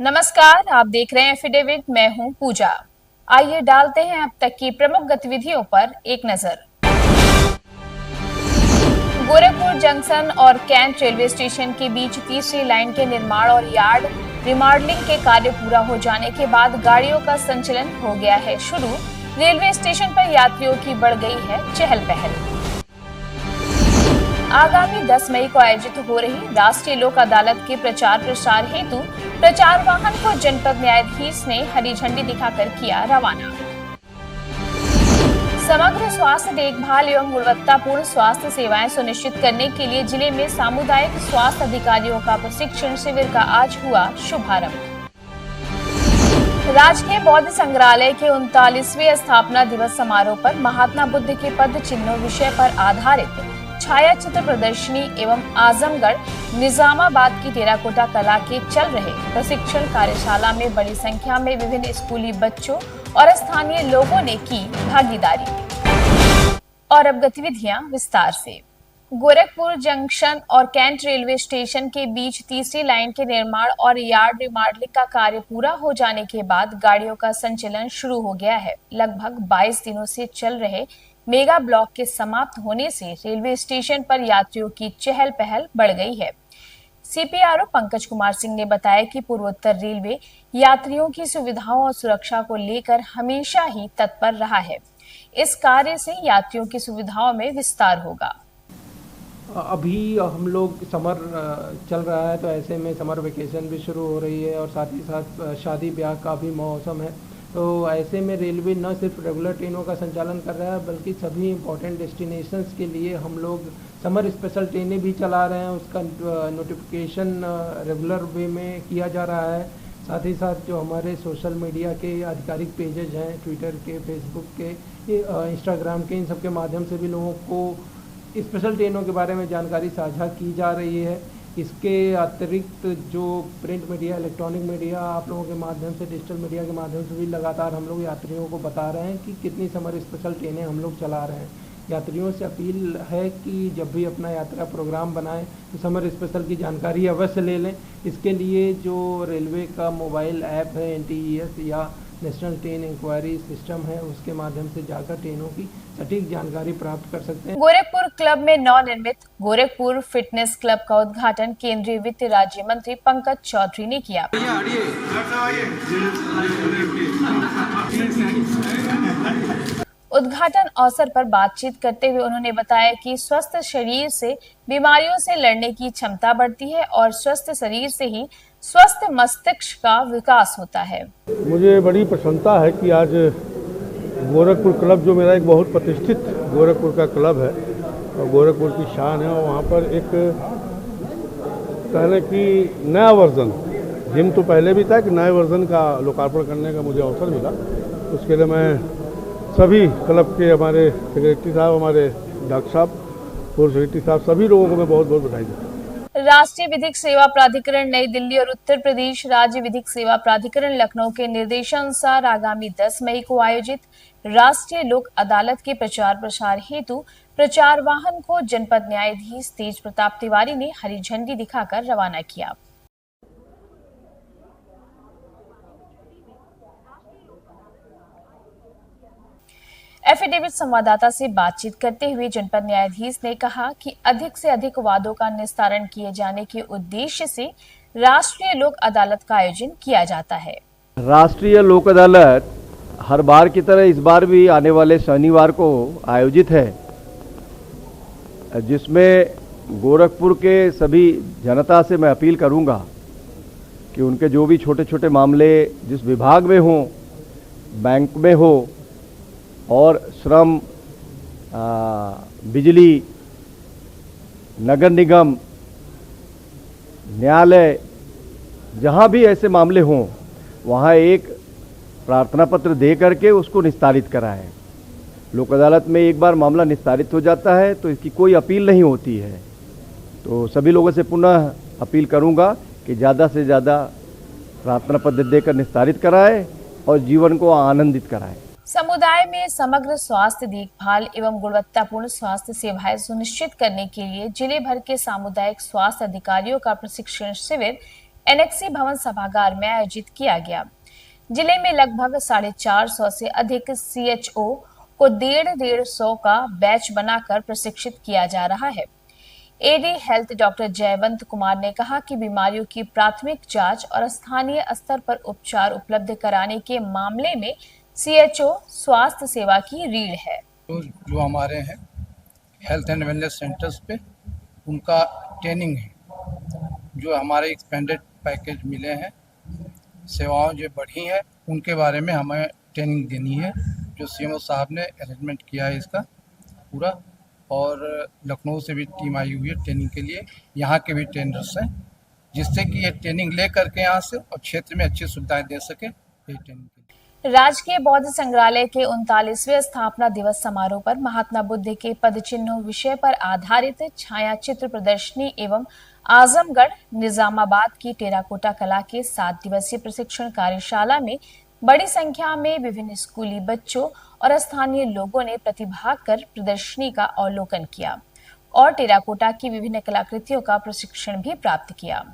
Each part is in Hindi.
नमस्कार, आप देख रहे हैं एफिडेविट। मैं हूं पूजा। आइए डालते हैं अब तक की प्रमुख गतिविधियों पर एक नजर। गोरखपुर जंक्शन और कैंट रेलवे स्टेशन के बीच तीसरी लाइन के निर्माण और यार्ड रिमॉडलिंग के कार्य पूरा हो जाने के बाद गाड़ियों का संचालन हो गया है शुरू। रेलवे स्टेशन पर यात्रियों की बढ़ गई है चहल पहल। आगामी 10 मई को आयोजित हो रही राष्ट्रीय लोक अदालत के प्रचार प्रसार हेतु प्रचार वाहन को जनपद न्यायाधीश ने हरी झंडी दिखाकर किया रवाना। समग्र स्वास्थ्य देखभाल एवं गुणवत्तापूर्ण स्वास्थ्य सेवाएं सुनिश्चित करने के लिए जिले में सामुदायिक स्वास्थ्य अधिकारियों का प्रशिक्षण शिविर का आज हुआ शुभारंभ। राजकीय बौद्ध संग्रहालय के 39वें स्थापना दिवस समारोह पर महात्मा बुद्ध के पद चिन्हों विषय पर आधारित छायाचित्र प्रदर्शनी एवं आजमगढ़ निजामाबाद की टेराकोटा कला के चल रहे प्रशिक्षण कार्यशाला में बड़ी संख्या में विभिन्न स्कूली बच्चों और स्थानीय लोगों ने की भागीदारी। और अब गतिविधियां विस्तार से। गोरखपुर जंक्शन और कैंट रेलवे स्टेशन के बीच तीसरी लाइन के निर्माण और यार्ड रिमॉडलिंग का कार्य पूरा हो जाने के बाद गाड़ियों का संचालन शुरू हो गया है। लगभग 22 दिनों से चल रहे मेगा ब्लॉक के समाप्त होने से रेलवे स्टेशन पर यात्रियों की चहल पहल बढ़ गई है। सीपीआरओ पंकज कुमार सिंह ने बताया कि पूर्वोत्तर रेलवे यात्रियों की सुविधाओं और सुरक्षा को लेकर हमेशा ही तत्पर रहा है। इस कार्य से यात्रियों की सुविधाओं में विस्तार होगा। अभी हम लोग समर चल रहा है, तो ऐसे में समर वेकेशन भी शुरू हो रही है और साथ ही साथ शादी ब्याह का भी मौसम है। तो ऐसे में रेलवे न सिर्फ रेगुलर ट्रेनों का संचालन कर रहा है, बल्कि सभी इंपॉर्टेंट डेस्टिनेशंस के लिए हम लोग समर स्पेशल ट्रेनें भी चला रहे हैं। उसका नोटिफिकेशन रेगुलर वे में किया जा रहा है। साथ ही साथ जो हमारे सोशल मीडिया के आधिकारिक पेजेज हैं, ट्विटर के, फेसबुक के, इंस्टाग्राम के, इन सब के माध्यम से भी लोगों को स्पेशल ट्रेनों के बारे में जानकारी साझा की जा रही है। इसके अतिरिक्त जो प्रिंट मीडिया, इलेक्ट्रॉनिक मीडिया, आप लोगों के माध्यम से, डिजिटल मीडिया के माध्यम से भी लगातार हम लोग यात्रियों को बता रहे हैं कि कितनी समर स्पेशल ट्रेनें हम लोग चला रहे हैं। यात्रियों से अपील है कि जब भी अपना यात्रा प्रोग्राम बनाएं तो समर स्पेशल की जानकारी अवश्य ले लें। इसके लिए जो रेलवे का मोबाइल ऐप है NTES या नेशनल ट्रेन इंक्वायरी सिस्टम है, उसके माध्यम से जाकर ट्रेनों की सटीक जानकारी प्राप्त कर सकते हैं। गोरखपुर क्लब में नवनिर्मित गोरखपुर फिटनेस क्लब का उद्घाटन केंद्रीय वित्त राज्य मंत्री पंकज चौधरी ने किया। उद्घाटन अवसर पर बातचीत करते हुए उन्होंने बताया कि स्वस्थ शरीर से बीमारियों से लड़ने की क्षमता बढ़ती है और स्वस्थ शरीर से ही स्वस्थ मस्तिष्क का विकास होता है। मुझे बड़ी प्रसन्नता है कि आज गोरखपुर क्लब, जो मेरा एक बहुत प्रतिष्ठित गोरखपुर का क्लब है और गोरखपुर की शान है, और वहाँ पर एक कहने की नया वर्जन, जिम तो पहले भी था, कि नए वर्जन का लोकार्पण करने का मुझे अवसर मिला। उसके लिए मैं सभी क्लब के, हमारे सेक्रेटरी साहब, हमारे डॉक्टर साहब, पूर्व सेक्रेटरी साहब, सभी लोगों को मैं बहुत बहुत बधाई देता हूँ। राष्ट्रीय विधिक सेवा प्राधिकरण नई दिल्ली और उत्तर प्रदेश राज्य विधिक सेवा प्राधिकरण लखनऊ के निर्देशानुसार आगामी 10 मई को आयोजित राष्ट्रीय लोक अदालत के प्रचार प्रसार हेतु प्रचार वाहन को जनपद न्यायाधीश तेज प्रताप तिवारी ने हरी झंडी दिखाकर रवाना किया। एफिडेविट संवाददाता से बातचीत करते हुए जनपद न्यायाधीश ने कहा कि अधिक से अधिक वादों का निस्तारण किए जाने के उद्देश्य से राष्ट्रीय लोक अदालत का आयोजन किया जाता है। राष्ट्रीय लोक अदालत हर बार की तरह इस बार भी आने वाले शनिवार को आयोजित है, जिसमें गोरखपुर के सभी जनता से मैं अपील करूंगा कि उनके जो भी छोटे छोटे मामले जिस विभाग में हो, बैंक में हो और श्रम, बिजली, नगर निगम, न्यायालय, जहाँ भी ऐसे मामले हों, वहाँ एक प्रार्थना पत्र दे करके उसको निस्तारित कराएं। लोक अदालत में एक बार मामला निस्तारित हो जाता है तो इसकी कोई अपील नहीं होती है। तो सभी लोगों से पुनः अपील करूँगा कि ज़्यादा से ज़्यादा प्रार्थना पत्र देकर निस्तारित कराएं और जीवन को आनंदित कराएं। समुदाय में समग्र स्वास्थ्य देखभाल एवं गुणवत्तापूर्ण स्वास्थ्य सेवाएं सुनिश्चित करने के लिए जिले भर के सामुदायिक स्वास्थ्य अधिकारियों का प्रशिक्षण शिविर एनेक्सी भवन सभागार में आयोजित किया गया। जिले में लगभग 450 से अधिक CHO को 150 का बैच बनाकर प्रशिक्षित किया जा रहा है। AD हेल्थ डॉक्टर जयवंत कुमार ने कहा कि बीमारियों की प्राथमिक जांच और स्थानीय स्तर पर उपचार उपलब्ध कराने के मामले में CHO स्वास्थ्य सेवा की रीढ़ है। जो हमारे हैं हेल्थ एंड वेलनेस सेंटर्स पे उनका ट्रेनिंग है, जो हमारे एक्सपेंडेड पैकेज मिले हैं, सेवाओं जो बढ़ी हैं उनके बारे में हमें ट्रेनिंग देनी है, जो CMO साहब ने अरेंजमेंट किया है इसका पूरा। और लखनऊ से भी टीम आई हुई है ट्रेनिंग के लिए, यहाँ के भी ट्रेनर्स हैं, जिससे कि ये ट्रेनिंग ले करके यहाँ से और क्षेत्र में अच्छी सुविधाएं दे सके। ये ट्रेनिंग के लिए राजकीय बौद्ध संग्रहालय के 39वें स्थापना दिवस समारोह पर महात्मा बुद्ध के पद चिन्हों विषय पर आधारित छाया चित्र प्रदर्शनी एवं आजमगढ़ निजामाबाद की टेराकोटा कला के 7 दिवसीय प्रशिक्षण कार्यशाला में बड़ी संख्या में विभिन्न स्कूली बच्चों और स्थानीय लोगों ने प्रतिभाग कर प्रदर्शनी का अवलोकन किया और टेराकोटा की विभिन्न कलाकृतियों का प्रशिक्षण भी प्राप्त किया।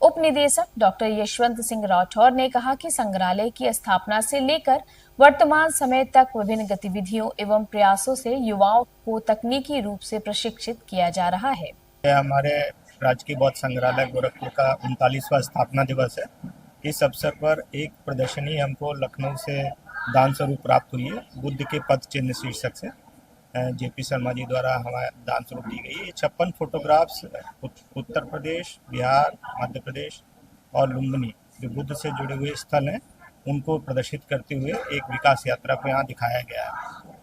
उप निदेशक डॉक्टर यशवंत सिंह राठौर ने कहा कि संग्रहालय की स्थापना से लेकर वर्तमान समय तक विभिन्न गतिविधियों एवं प्रयासों से युवाओं को तकनीकी रूप से प्रशिक्षित किया जा रहा है। हमारे राजकीय बौद्ध संग्रहालय गोरखपुर का 39वां स्थापना दिवस है। इस अवसर पर एक प्रदर्शनी हमको लखनऊ से दान स्वरूप प्राप्त हुई है, बुद्ध के पद चिन्ह शीर्षक से JP शर्मा जी द्वारा हमारे दान स्वरूप दी गई है। ये 56 फोटोग्राफ्स उत्तर प्रदेश, बिहार, मध्य प्रदेश और लुम्बिनी जो बुद्ध से जुड़े हुए स्थल हैं उनको प्रदर्शित करते हुए एक विकास यात्रा को यहाँ दिखाया गया है।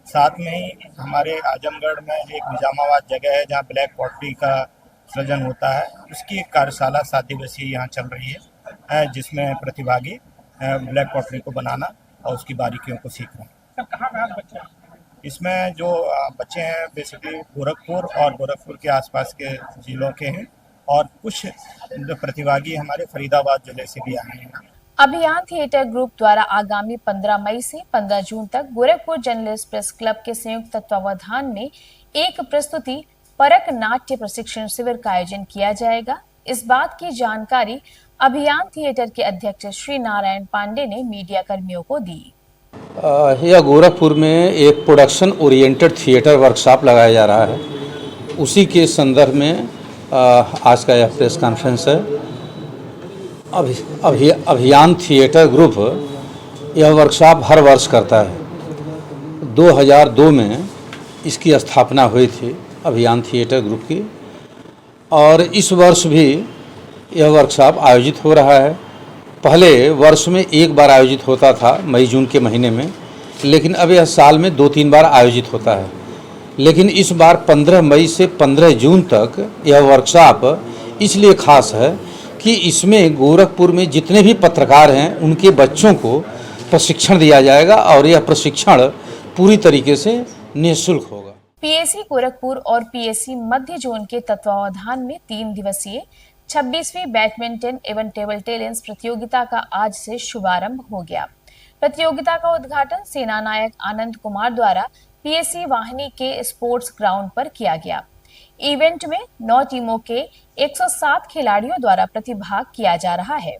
साथ में ही हमारे आजमगढ़ में एक निजामाबाद जगह है जहाँ ब्लैक पॉटरी का सृजन होता है, उसकी एक कार्यशाला 7 दिवसीय यहाँ चल रही है, जिसमें प्रतिभागी ब्लैक पॉटरी को बनाना और उसकी बारीकियों को सीख रहे हैं। इसमें जो बच्चे हैं बेसिकली गोरखपुर और गोरखपुर के आसपास के जिलों के हैं और कुछ प्रतिभागी हमारे फरीदाबाद जिले से भी आए हैं। अभियान थिएटर ग्रुप द्वारा आगामी 15 मई से 15 जून तक गोरखपुर जर्नलिस्ट प्रेस क्लब के संयुक्त तत्वावधान में एक प्रस्तुति परक नाट्य प्रशिक्षण शिविर का आयोजन किया जाएगा। इस बात की जानकारी अभियान थिएटर के अध्यक्ष श्री नारायण पांडे ने मीडिया कर्मियों को दी। यह गोरखपुर में एक प्रोडक्शन ओरिएंटेड थिएटर वर्कशॉप लगाया जा रहा है, उसी के संदर्भ में आज का यह प्रेस कॉन्फ्रेंस है। अभियान थिएटर ग्रुप यह वर्कशॉप हर वर्ष करता है। 2002 में इसकी स्थापना हुई थी अभियान थिएटर ग्रुप की, और इस वर्ष भी यह वर्कशॉप आयोजित हो रहा है। पहले वर्ष में एक बार आयोजित होता था मई जून के महीने में, लेकिन अब यह साल में 2-3 बार आयोजित होता है। लेकिन इस बार 15 मई से 15 जून तक यह वर्कशॉप इसलिए खास है कि इसमें गोरखपुर में जितने भी पत्रकार हैं उनके बच्चों को प्रशिक्षण दिया जाएगा और यह प्रशिक्षण पूरी तरीके से निःशुल्क होगा। PSC गोरखपुर और PSC मध्य जोन के तत्वावधान में 3 दिवसीय 26वीं बैडमिंटन एवं टेबल टेनिस प्रतियोगिता का आज से शुभारंभ हो गया। प्रतियोगिता का उद्घाटन सेना नायक आनंद कुमार द्वारा PSC वाहिनी के स्पोर्ट्स ग्राउंड पर किया गया। इवेंट में 9 टीमों के 107 खिलाड़ियों द्वारा प्रतिभाग किया जा रहा है।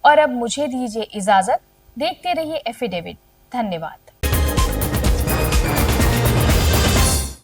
और अब मुझे दीजिए इजाजत, देखते रहिए एफिडेविट। धन्यवाद।